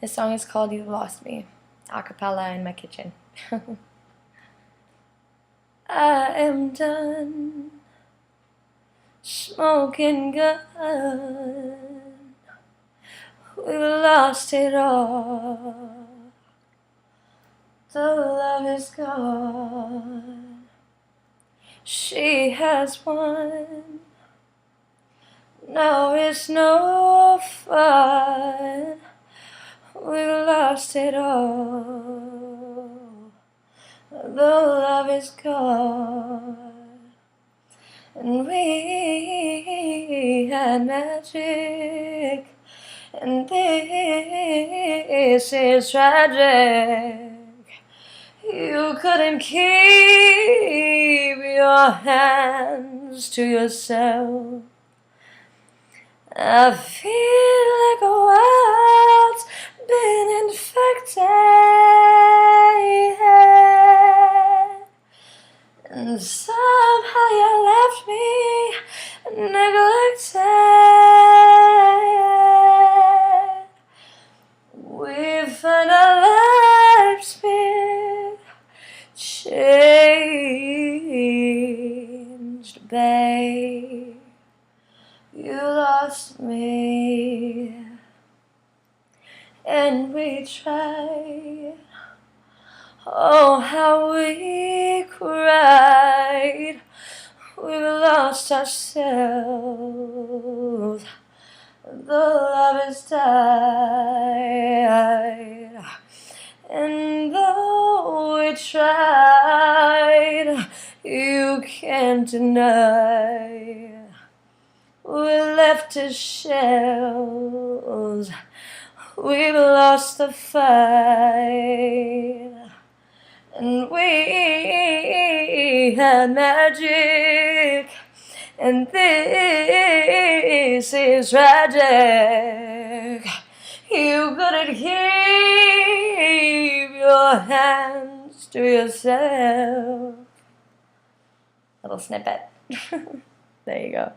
This song is called You've Lost Me, a cappella in my kitchen. I am done smoking gun. We've lost it all. The love is gone. She has won. Now it's no fun. We've lost it all. The love is gone. And we had magic. And this is tragic. You couldn't keep your hands to yourself. I feel like a wild's been infected, and somehow you left me neglected. We found our lives been changed, babe. You lost me, and we tried. Oh, how we cried. We've lost ourselves. The love has died. And though we tried, you can't deny. We're left as shells. We've lost the fight. And we had magic. And this is tragic. You couldn't keep your hands to yourself. Little snippet. There you go.